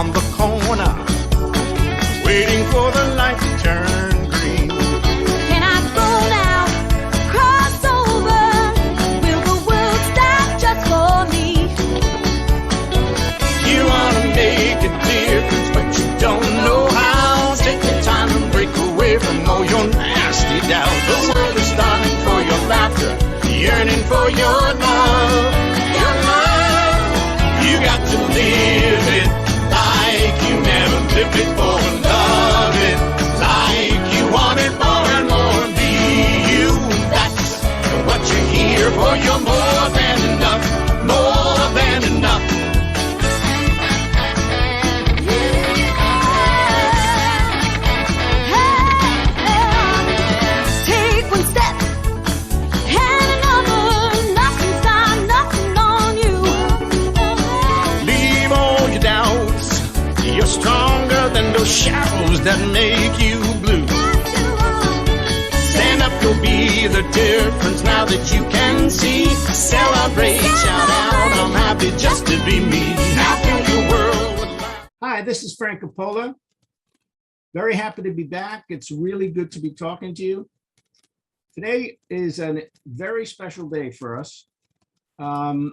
on the corner, waiting for the light to turn green. Can I go now? Cross over? Will the world stop just for me? You wanna make a difference, but you don't know how. Take the time and break away from all your nasty doubts. The world is starting for your laughter, yearning for your love. Your love, you got to live it like you never lived before. Love it like you want it more and more. Be you, that's what you're here for. You're more than enough, more than enough. Take one step and another. Nothing's got nothing on you. Leave all your doubts. You're stronger than those shadows that make you blue. Stand up, you'll be the difference now that you can see. Celebrate, shout out, I'm happy just to be me. Now fill your world with light. Hi, this is Frank Copolla. Very happy to be back. It's really good to be talking to you. Today is a very special day for us. As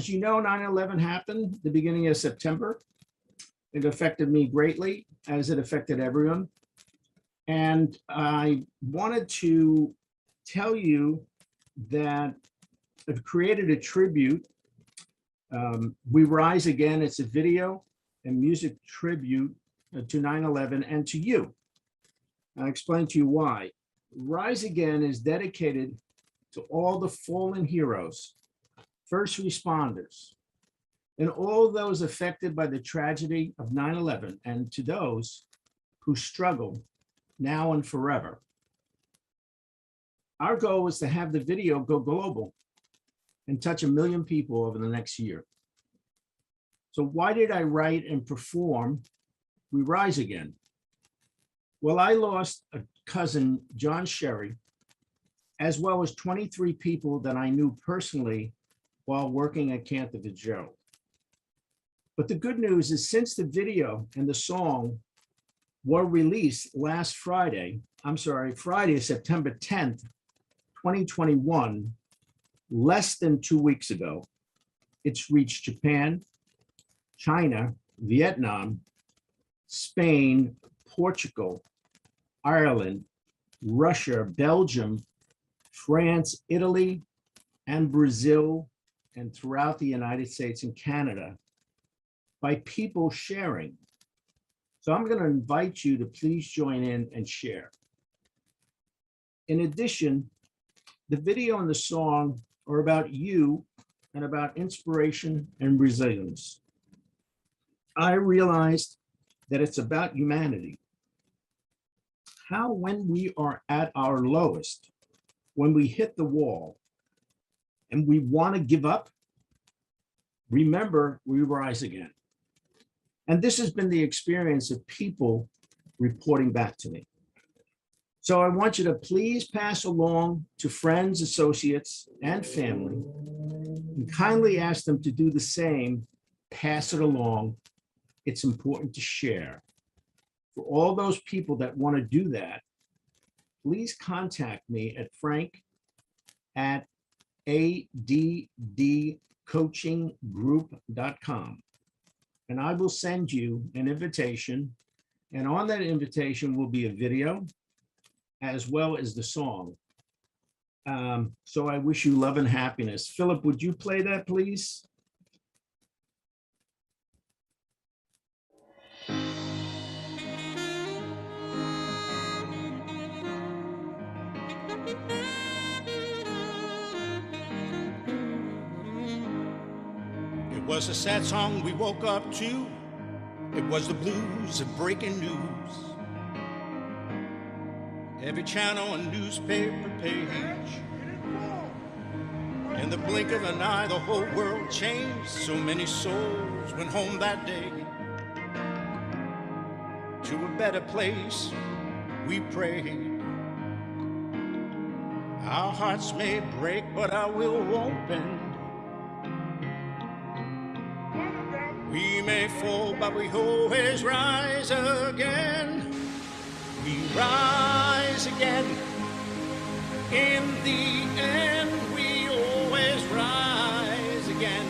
you know, 9/11 happened the beginning of September. It affected me greatly, as it affected everyone. And I wanted to tell you that I've created a tribute. We Rise Again. It's a video and music tribute to 9/11 and to you. I'll explain to you why. Rise Again is dedicated to all the fallen heroes, first responders, and all those affected by the tragedy of 9/11, and to those who struggle now and forever. Our goal is to have the video go global and touch 1 million people over the next year. So why did I write and perform We Rise Again? Well, I lost a cousin, John Sherry, as well as 23 people that I knew personally while working at Cantor Fitzgerald. But the good news is, since the video and the song were released last Friday, Friday, September 10th, 2021, less than 2 weeks ago, it's reached Japan, China, Vietnam, Spain, Portugal, Ireland, Russia, Belgium, France, Italy, and Brazil, and throughout the United States and Canada, by people sharing. So I'm going to invite you to please join in and share. In addition, the video and the song are about you and about inspiration and resilience. I realized that it's about humanity. How, when we are at our lowest, when we hit the wall and we want to give up, remember, we rise again. And this has been the experience of people reporting back to me. So I want you to please pass along to friends, associates, and family, and kindly ask them to do the same. Pass it along. It's important to share. For all those people that want to do that, please contact me at frank@addcoachinggroup.com. And I will send you an invitation. And on that invitation will be a video as well as the song. So I wish you love and happiness. Philip, would you play that, please? It was a sad song we woke up to. It was the blues of breaking news. Every channel and newspaper page. In the blink of an eye, the whole world changed. So many souls went home that day to a better place. We prayed. Our hearts may break, but our will won't bend. We may fall, but we always rise again. We rise again. In the end, we always rise again.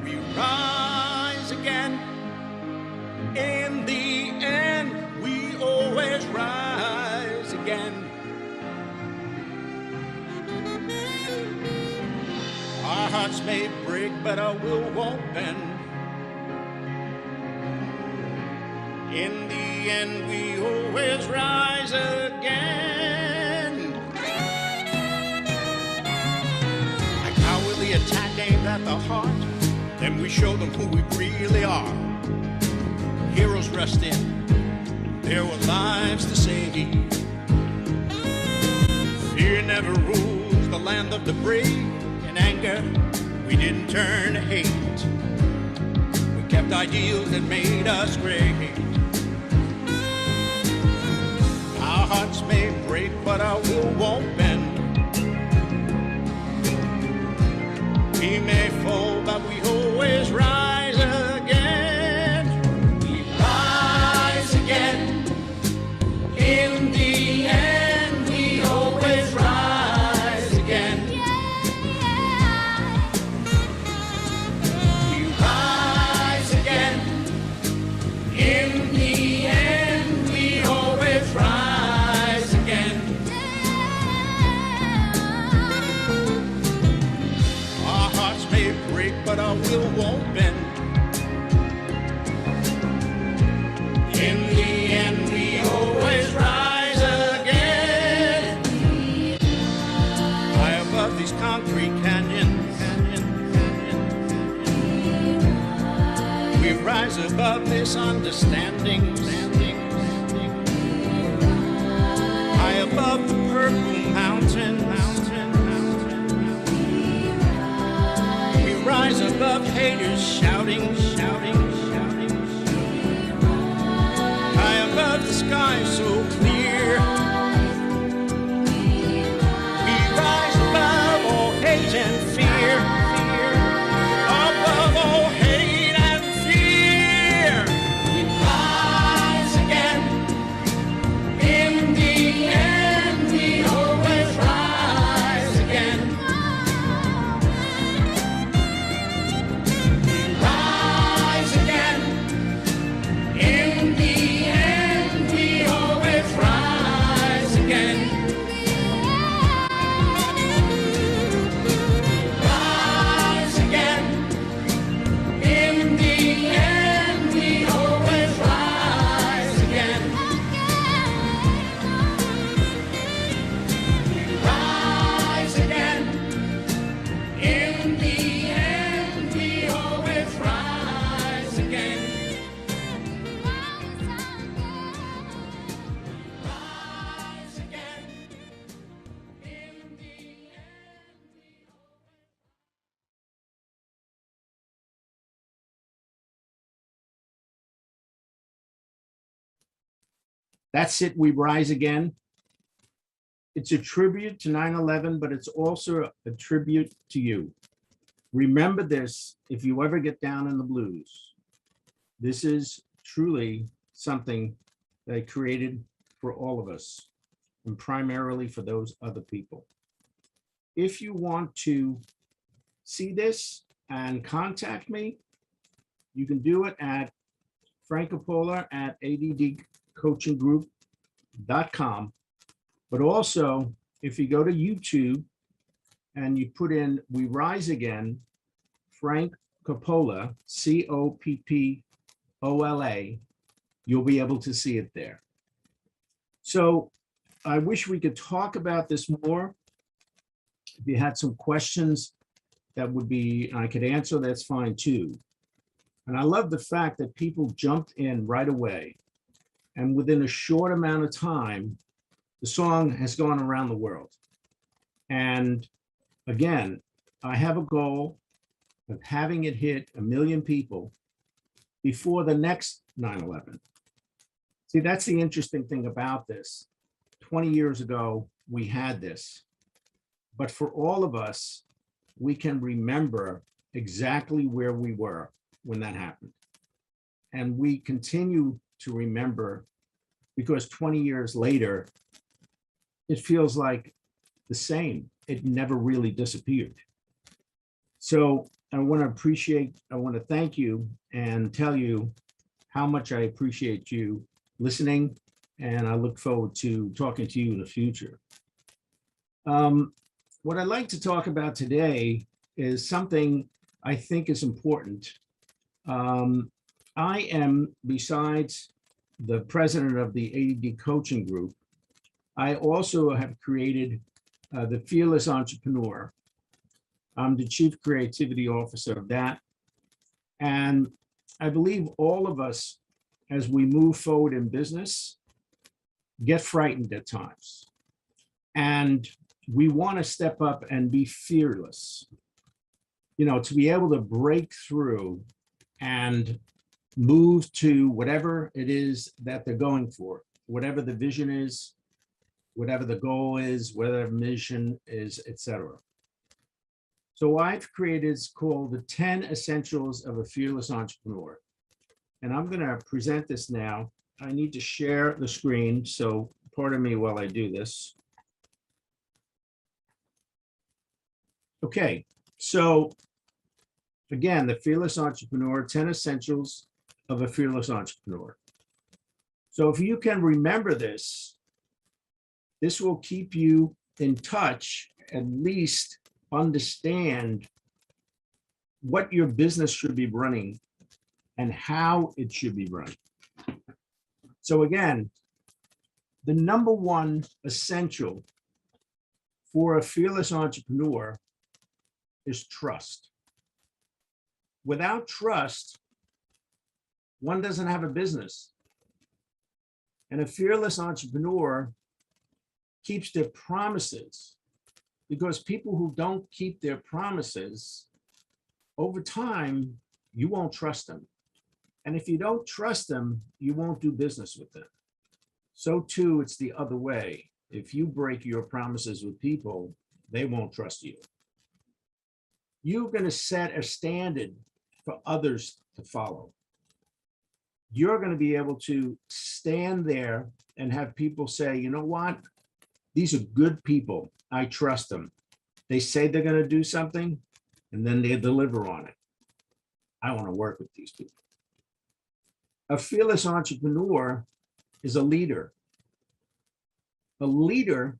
We rise again. In the end, we always rise again. Our hearts may break, but our will won't bend. In the end, we always rise again. A cowardly attack aimed at the heart, then we show them who we really are. Heroes rushed in, there were lives to save. Fear never rules the land of the brave. In anger, we didn't turn to hate. We kept ideals that made us great. Our hearts may break, but our will won't bend. We may fall, but we always rise again. We rise again. In the end, we always rise again. We rise again. In the end, we always rise again. Our hearts may break, but our will won't bend. In the end, we always rise again. High above these concrete canyons, we rise above misunderstandings. High above the purple mountain. We rise above haters shouting. High above the sky so clear. We rise above all hate and fear. Above all hate and fear. We rise again. In the end, we always rise again. We rise again. In the end, we always rise again. Rise again. In the end, we always rise again. Rise again. In the end, we always rise again. Rise again. In the end. That's it. We rise again. It's a tribute to 9/11, but it's also a tribute to you. Remember this if you ever get down in the blues. This is truly something that I created for all of us, and primarily for those other people. If you want to see this and contact me, you can do it at Frank Copolla at addcoachinggroup.com. But also, if you go to YouTube and you put in We Rise Again, Frank Copolla, Coppola, you'll be able to see it there. So I wish we could talk about this more. If you had some questions that would be, I could answer, that's fine too. And I love the fact that people jumped in right away. And within a short amount of time, the song has gone around the world. And again, I have a goal of having it hit 1 million people before the next 9/11. See, that's the interesting thing about this. 20 years ago, we had this. But for all of us, we can remember exactly where we were when that happened. And we continue to remember because 20 years later, it feels like the same. It never really disappeared. So I want to thank you and tell you how much I appreciate you listening, and I look forward to talking to you in the future. What I'd like to talk about today is something I think is important. I am, besides the president of the ADD coaching group, I also have created the Fearless Entrepreneur. I'm the chief creativity officer of that. And I believe all of us, as we move forward in business, get frightened at times. And we want to step up and be fearless, to be able to break through and move to whatever it is that they're going for, whatever the vision is, whatever the goal is, whatever the mission is, etc. So I've created, it's called the 10 Essentials of a Fearless Entrepreneur. And I'm going to present this now. I need to share the screen, so pardon me while I do this. Okay, so again, the Fearless Entrepreneur, 10 Essentials of a Fearless Entrepreneur. So if you can remember this, this will keep you in touch, at least understand what your business should be running and how it should be run. So again, the number one essential for a fearless entrepreneur is trust. Without trust, one doesn't have a business. And a fearless entrepreneur keeps their promises, because people who don't keep their promises, over time, you won't trust them. And if you don't trust them, you won't do business with them. So too, it's the other way. If you break your promises with people, they won't trust you. You're going to set a standard for others to follow. You're going to be able to stand there and have people say, you know what? These are good people. I trust them. They say they're going to do something, and then they deliver on it. I want to work with these people. A fearless entrepreneur is a leader. A leader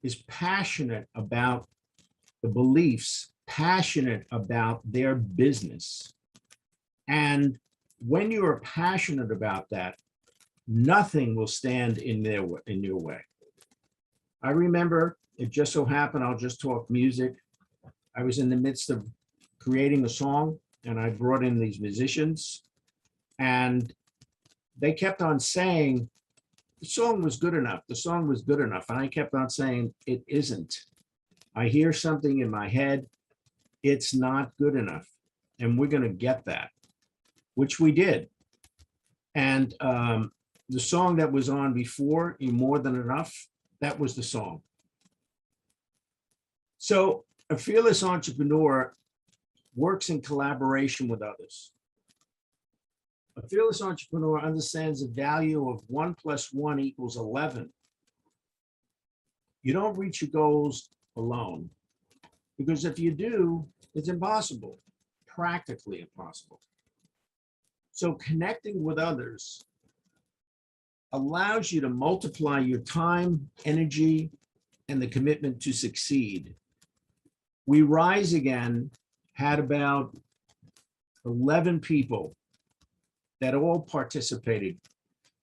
is passionate about the beliefs, passionate about their business. And when you are passionate about that, nothing will stand in your way. I remember, it just so happened, I'll just talk music. I was in the midst of creating a song, and I brought in these musicians, and they kept on saying, the song was good enough. The song was good enough. And I kept on saying, it isn't. I hear something in my head. It's not good enough. And we're going to get that, which we did. And the song that was on before, You More Than Enough, that was the song. So a fearless entrepreneur works in collaboration with others. A fearless entrepreneur understands the value of 1 + 1 = 11. You don't reach your goals alone, because if you do, it's impossible, practically impossible. So connecting with others allows you to multiply your time, energy, and the commitment to succeed. We Rise Again had about 11 people that all participated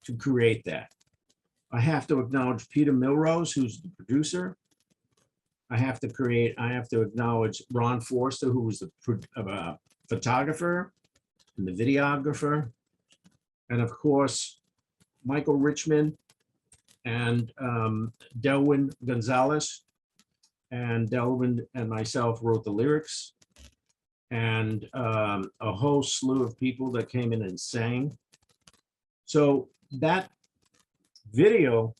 to create that. I have to acknowledge Peter Milrose, who's the producer. I have to acknowledge Ron Forster, who was the photographer and the videographer. And of course, Michael Richmond and Delwyn Gonzalez. And Delwyn and myself wrote the lyrics, and a whole slew of people that came in and sang. So that video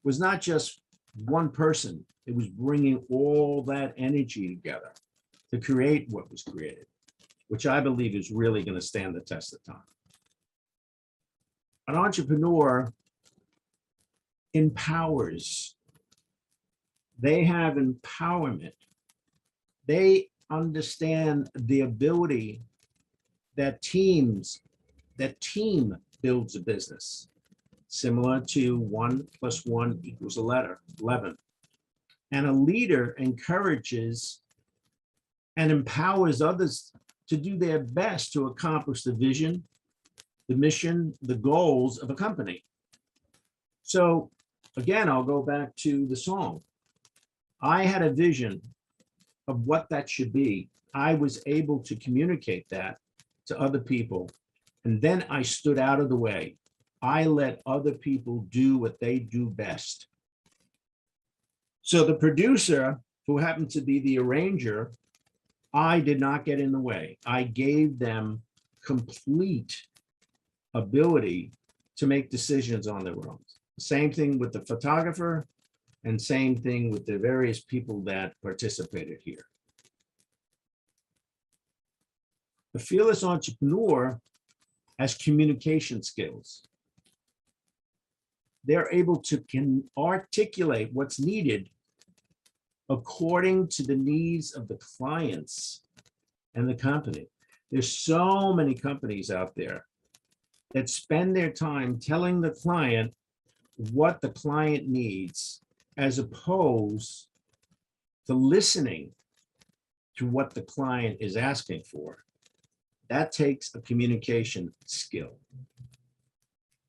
was not just one person. It was bringing all that energy together. to create what was created, which I believe is really going to stand the test of time. An entrepreneur empowers. They have empowerment. They understand the ability that team builds a business, similar to 1 + 1 = 11. And a leader encourages and empowers others to do their best to accomplish the vision, the mission, the goals of a company. So again, I'll go back to the song. I had a vision of what that should be. I was able to communicate that to other people. And then I stood out of the way. I let other people do what they do best. So the producer, who happened to be the arranger, I did not get in the way. I gave them complete ability to make decisions on their own. Same thing with the photographer, and same thing with the various people that participated here. The fearless entrepreneur has communication skills. They're able to articulate what's needed according to the needs of the clients and the company. There's so many companies out there that spend their time telling the client what the client needs, as opposed to listening to what the client is asking for. That takes a communication skill.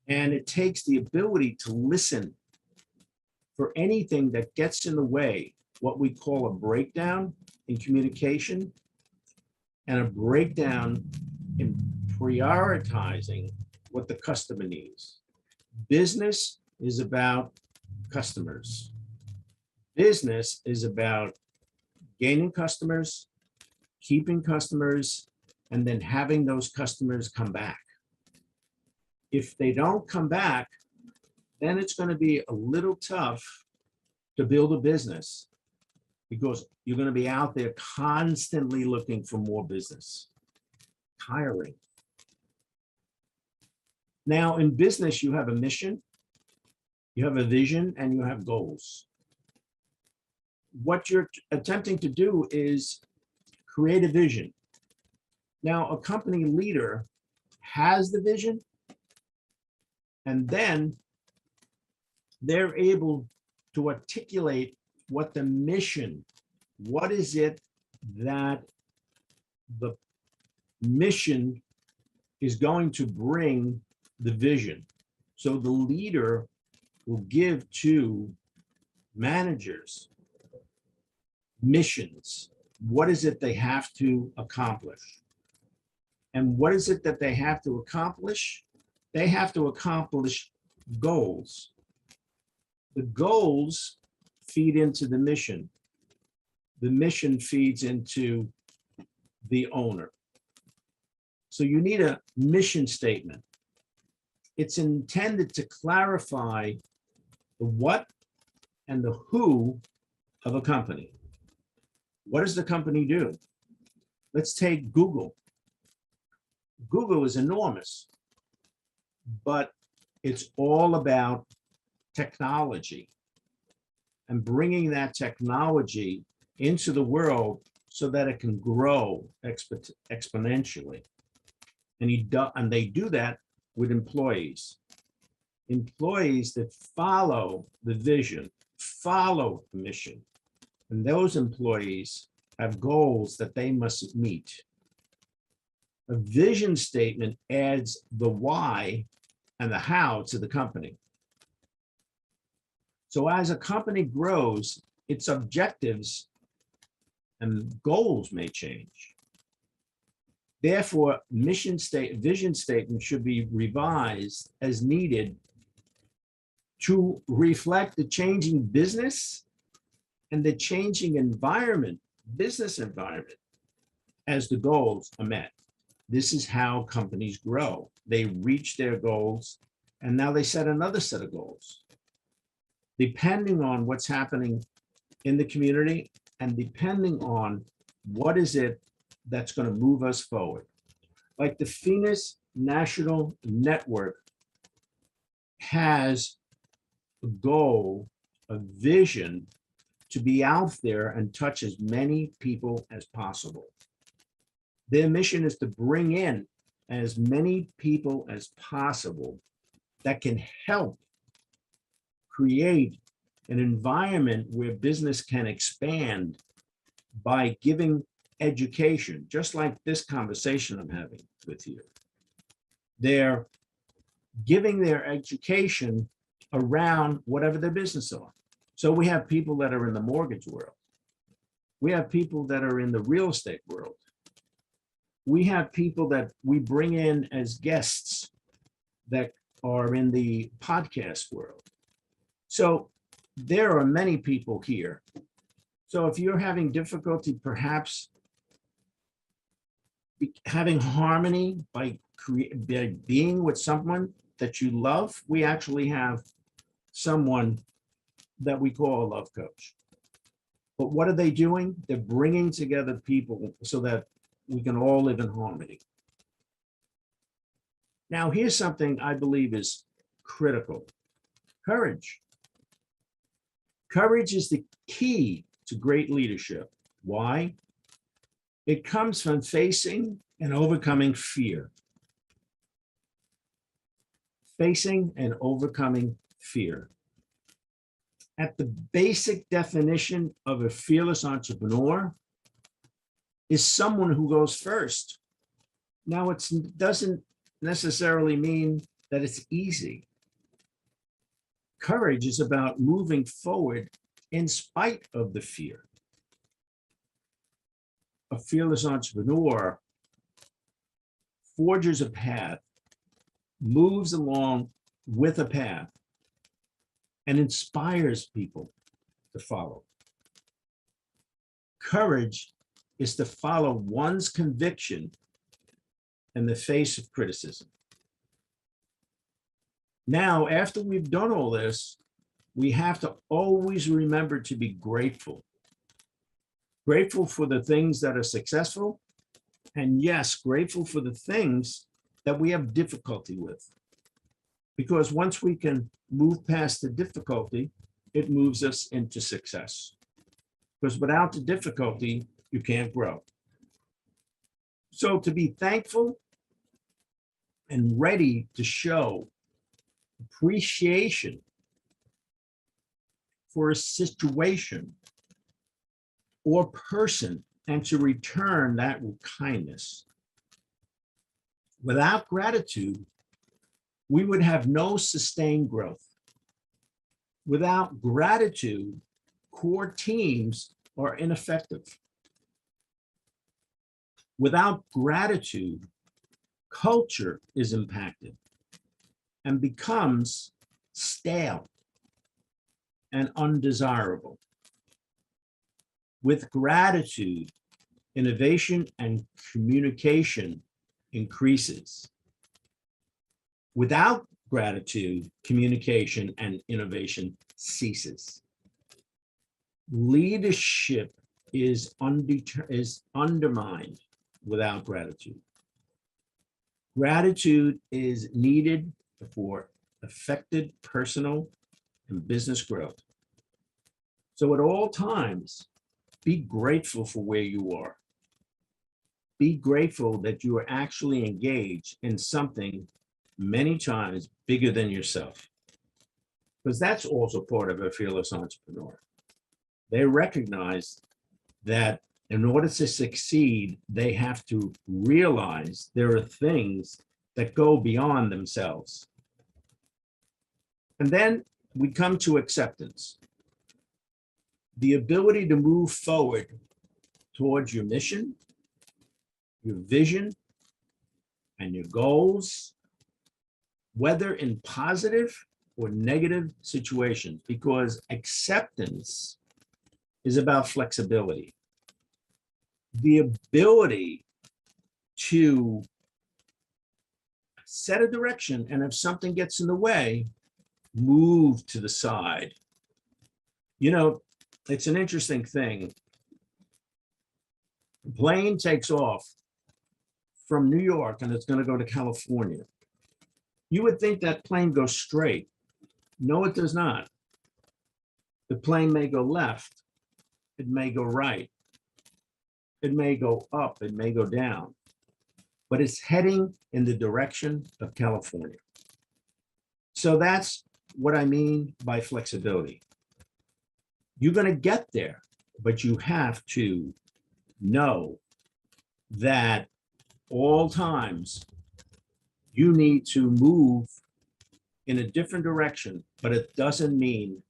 And it takes the ability to listen for anything that gets in the way, what we call a breakdown in communication and a breakdown in prioritizing what the customer needs. Business is about customers. Business is about gaining customers, keeping customers, and then having those customers come back. If they don't come back, then it's going to be a little tough to build a business, because you're going to be out there constantly looking for more business. Tiring. Now, in business, you have a mission, you have a vision, and you have goals. What you're attempting to do is create a vision. Now, a company leader has the vision, and then they're able to articulate what the mission, what is it that the mission is going to bring the vision. So the leader will give to managers missions. What is it they have to accomplish? And what is it that they have to accomplish? They have to accomplish goals. The goals feed into the mission. The mission feeds into the owner. So you need a mission statement. It's intended to clarify the what and the who of a company. What does the company do? Let's take Google. Google is enormous, but it's all about technology and bringing that technology into the world so that it can grow exponentially. And they do that with employees. Employees that follow the vision, follow the mission. And those employees have goals that they must meet. A vision statement adds the why and the how to the company. So as a company grows, its objectives and goals may change. Therefore, vision statement should be revised as needed to reflect the changing business and the changing environment, business environment, as the goals are met. This is how companies grow. They reach their goals, and now they set another set of goals. Depending on what's happening in the community and depending on What is it that's going to move us forward? Like the Phoenix National Network has a goal, a vision to be out there and touch as many people as possible. Their mission is to bring in as many people as possible that can help create an environment where business can expand by giving education, just like this conversation I'm having with you. They're giving their education around whatever their business are. So we have people that are in the mortgage world. We have people that are in the real estate world. We have people that we bring in as guests that are in the podcast world. So there are many people here. So if you're having difficulty, perhaps having harmony by being with someone that you love, we actually have someone that we call a love coach. But what are they doing? They're bringing together people so that we can all live in harmony. Now, here's something I believe is critical. Courage. Courage is the key to great leadership. Why? It comes from facing and overcoming fear. Facing and overcoming fear. At the basic definition of a fearless entrepreneur is someone who goes first. Now, it doesn't necessarily mean that it's easy. Courage is about moving forward in spite of the fear. A fearless entrepreneur forges a path, moves along with a path, and inspires people to follow. Courage is to follow one's conviction in the face of criticism. Now, after we've done all this, we have to always remember to be grateful. Grateful for the things that are successful, and yes, grateful for the things that we have difficulty with. Because once we can move past the difficulty, it moves us into success. Because without the difficulty, you can't grow. So to be thankful and ready to show appreciation for a situation or person and to return that with kindness. Without gratitude, we would have no sustained growth. Without gratitude, core teams are ineffective. Without gratitude, culture is impacted and becomes stale and undesirable. With gratitude, innovation and communication increases. Without gratitude, communication and innovation ceases. Leadership is undermined without gratitude. Gratitude is needed for effective personal and business growth. So at all times, be grateful for where you are. Be grateful that you are actually engaged in something many times bigger than yourself. Because that's also part of a fearless entrepreneur. They recognize that in order to succeed, they have to realize there are things that go beyond themselves. And then we come to acceptance. The ability to move forward towards your mission, your vision, and your goals, whether in positive or negative situations, because acceptance is about flexibility. The ability to set a direction, and if something gets in the way, move to the side. You know, it's an interesting thing. The plane takes off from New York and it's going to go to California. You would think that plane goes straight. No, it does not. The plane may go left. It may go right. It may go up. It may go down. But it's heading in the direction of California. So that's what I mean by flexibility. You're going to get there, but you have to know that all times you need to move in a different direction, but it doesn't mean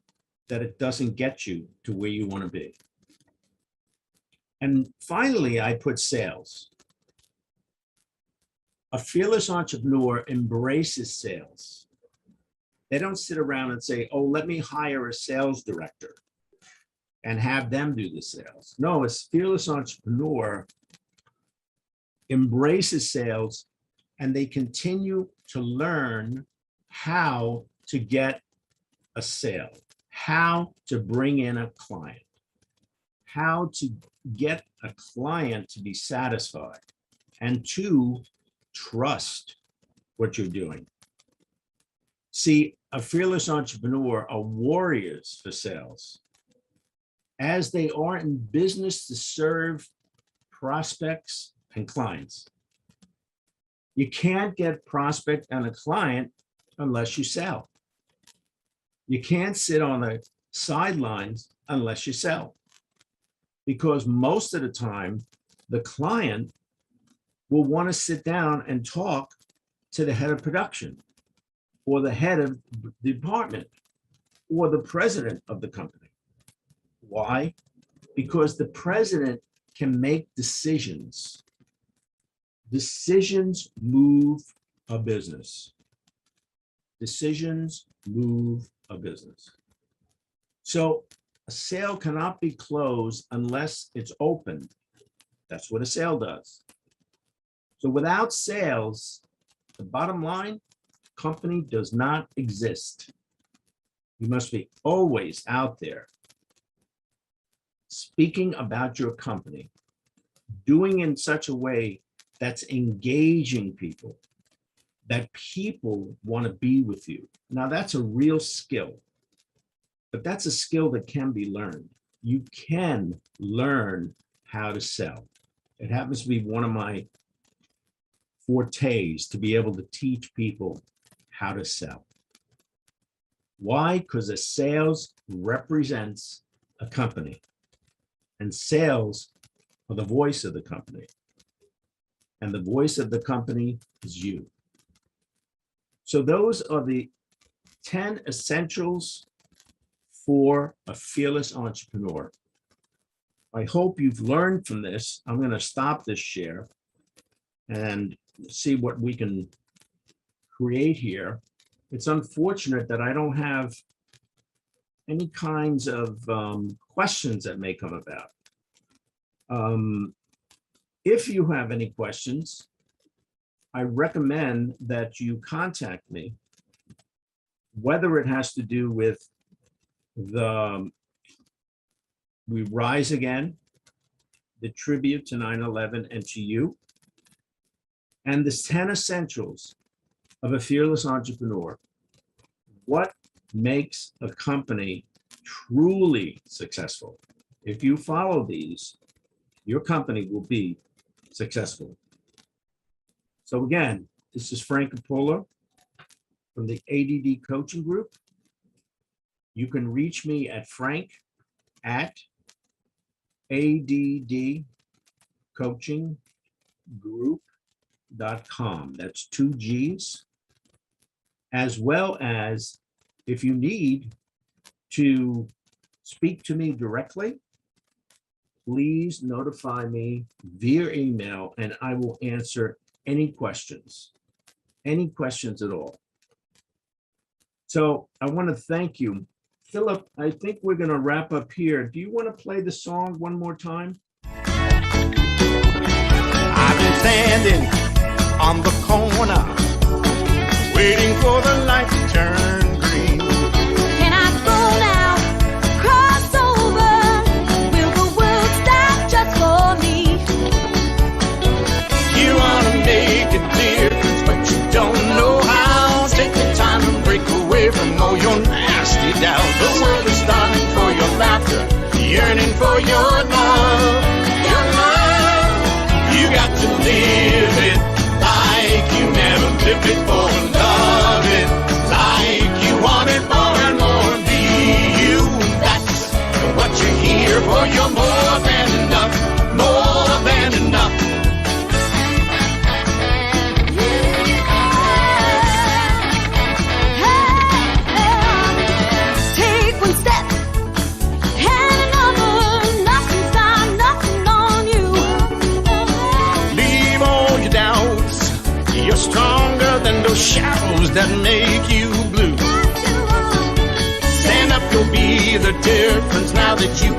that it doesn't get you to where you want to be. And finally, I put sales. A fearless entrepreneur embraces sales. They don't sit around and say, oh, let me hire a sales director and have them do the sales. No, a fearless entrepreneur embraces sales and they continue to learn how to get a sale, how to bring in a client, how to get a client to be satisfied and to trust what you're doing. See, a fearless entrepreneur are warriors for sales, as they are in business to serve prospects and clients. You can't get prospect and a client unless you sell. You can't sit on the sidelines unless you sell. Because most of the time, the client will want to sit down and talk to the head of production or the head of the department or the president of the company. Why? Because the president can make decisions. Decisions move a business. Decisions move a business. So a sale cannot be closed unless it's open. That's what a sale does. So without sales, the bottom line, company does not exist. You must be always out there speaking about your company, doing in such a way that's engaging people, that people want to be with you. Now that's a real skill, but that's a skill that can be learned. You can learn how to sell. It happens to be one of my fortes, to be able to teach people how to sell. Why? Because a sales represents a company, and sales are the voice of the company, and the voice of the company is you. So those are the 10 essentials for a fearless entrepreneur. I hope you've learned from this. I'm going to stop this share and see what we can create here. It's unfortunate that I don't have any kinds of questions that may come about. If you have any questions, I recommend that you contact me, whether it has to do with the We Rise Again, the tribute to 9/11 and to you, and the 10 essentials of a fearless entrepreneur. What makes a company truly successful? If you follow these, your company will be successful. So again, this is Frank Copolla from the ADD Coaching Group. You can reach me at frank@addcoachinggroup.com. That's 2 G's. As well as if you need to speak to me directly, please notify me via email and I will answer any questions at all. So I want to thank you. Philip, I think we're going to wrap up here. Do you want to play the song one more time? I've been standing on the corner, waiting for the light to turn green. Can I go now? Cross over. Will the world stop just for me? away from all your nasty doubt. The world is starving for your laughter, yearning for your love. Your love, you got to live it like you never lived before. Love it like you want it more and more. Be you, that's what you're here for. You're more than enough, more than enough. Take one step and another. Nothing's got nothing on you. Leave all your doubts. You're stronger than those shadows that make you blue. Stand up, you'll be the difference now that you